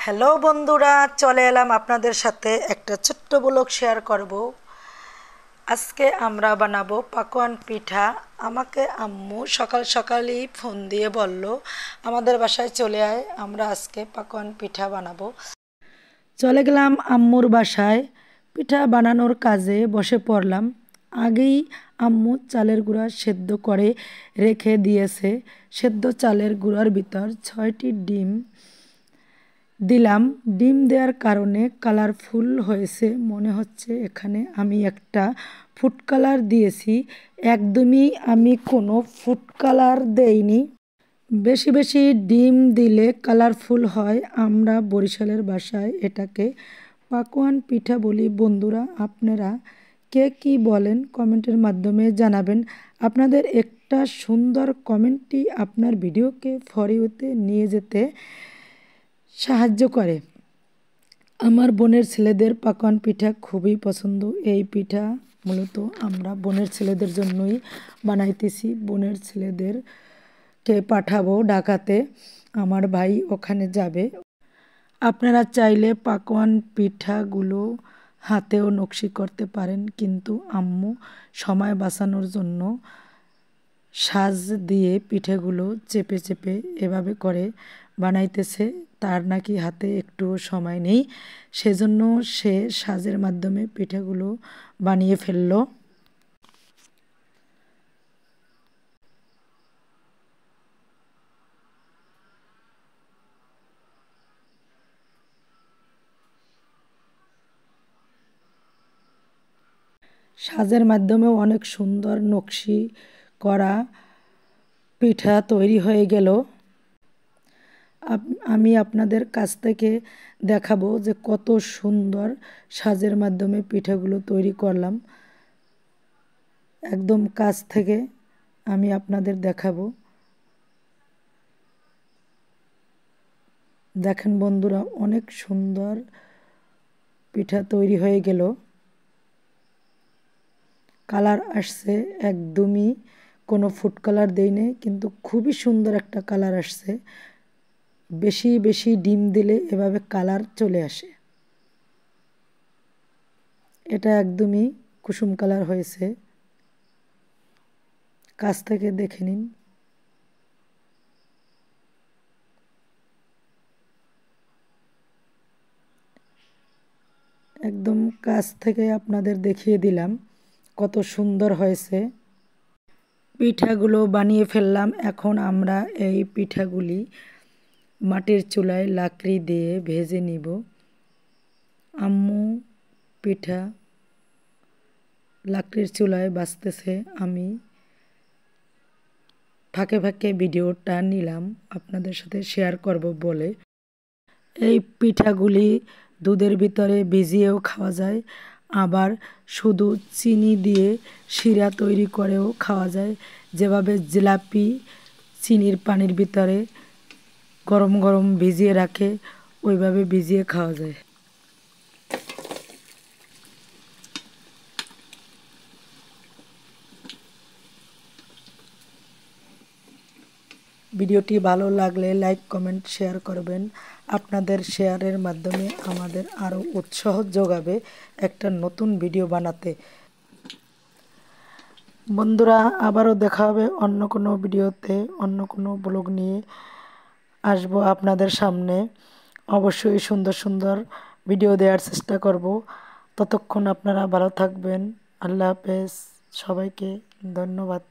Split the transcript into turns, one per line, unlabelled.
Hello বন্ধুরা, চলে এলাম আপনাদের সাথে একটা ছোট্ট ব্লগ শেয়ার করব। আজকে আমরা বানাবো পাকোয়ান পিঠা। আমাকে আম্মু সকাল সকালই ফোন দিয়ে বলল আমাদের বাসায় চলে আয়, আমরা আজকে পাকোয়ান পিঠা বানাবো। চলে গেলাম আম্মুর বাসায়, পিঠা বানানোর কাজে বসে পড়লাম। আগেই আম্মু চালের গুঁড়া সেদ্ধ করে রেখে দিয়েছে। সেদ্ধ চালের গুঁড়ার ভিতর 6টি ডিম দিলাম। ডিম দেওয়ার কারণে কালারফুল হয়েছে মনে হচ্ছে। এখানে আমি একটা ফুড কালার দিয়েছি, একদমই আমি কোনো ফুড কালার দেইনি। বেশি বেশি ডিম দিলে কালারফুল হয়। আমরা বরিশালের ভাষায় এটাকে পাকোয়ান পিঠা বলি। বন্ধুরা, আপনারা কে কী বলেন কমেন্টের মাধ্যমে জানাবেন। আপনাদের একটা সুন্দর কমেন্টই আপনার ভিডিওকে ফর ইউতে নিয়ে যেতে সাহায্য করে। আমার বোনের ছেলেদের পাকোয়ান পিঠা খুবই পছন্দ। এই পিঠা মূলত আমরা বোনের ছেলেদের জন্যই বানাইতেছি। বোনের ছেলেদেরকে পাঠাবো ঢাকাতে, আমার ভাই ওখানে যাবে। আপনারা চাইলে পাকোয়ান পিঠাগুলো হাতেও নকশি করতে পারেন, কিন্তু আম্মু সময় বাঁচানোর জন্য সাজ দিয়ে পিঠেগুলো চেপে চেপে এভাবে করে বানাইতেছে। তার নাকি হাতে একটুও সময় নেই, সেজন্য সে সাজের মাধ্যমে পিঠেগুলো বানিয়ে ফেলল। সাজের মাধ্যমেও অনেক সুন্দর নকশি করা পিঠা তৈরি হয়ে গেল। আমি আপনাদের কাছ থেকে দেখাবো যে কত সুন্দর সাজের মাধ্যমে পিঠাগুলো তৈরি করলাম। একদম কাছ থেকে আমি আপনাদের দেখাবো। দেখেন বন্ধুরা, অনেক সুন্দর পিঠা তৈরি হয়ে গেল। কালার আসছে, একদমই কোনো ফুড কালার দেইনি, কিন্তু খুবই সুন্দর একটা কালার আসছে। বেশি বেশি ডিম দিলে এভাবে কালার চলে আসে। এটা একদমই কুসুম কালার হয়েছে, কাছ থেকে দেখে নিন। একদম কাছ থেকে আপনাদের দেখিয়ে দিলাম কত সুন্দর হয়েছে। পিঠাগুলো বানিয়ে ফেললাম। এখন আমরা এই পিঠাগুলি মাটির চুলায় লাকড়ি দিয়ে ভেজে নিব। আম্মু পিঠা লাকড়ির চুলায় ভাজতেছে, আমি ফাঁকে ফাঁকে ভিডিওটা নিলাম আপনাদের সাথে শেয়ার করব বলে। এই পিঠাগুলি দুধের ভিতরে ভিজিয়েও খাওয়া যায়, আবার শুধু চিনি দিয়ে শিরা তৈরি করেও খাওয়া যায়। যেভাবে জিলাপি চিনির পানির ভিতরে গরম গরম ভিজিয়ে রাখে, ওইভাবে ভিজিয়ে খাওয়া যায়। ভিডিওটি ভালো লাগলে লাইক কমেন্ট শেয়ার করবেন। আপনাদের শেয়ারের মাধ্যমে আমাদের আরও উৎসাহ যোগাবে একটা নতুন ভিডিও বানাতে। বন্ধুরা, আবারও দেখা হবে অন্য কোনো ভিডিওতে, অন্য কোনো ব্লগ নিয়ে আসবো আপনাদের সামনে। অবশ্যই সুন্দর সুন্দর ভিডিও দেওয়ার চেষ্টা করব। ততক্ষণ আপনারা ভালো থাকবেন। আল্লাহ হাফেজ, সবাইকে ধন্যবাদ।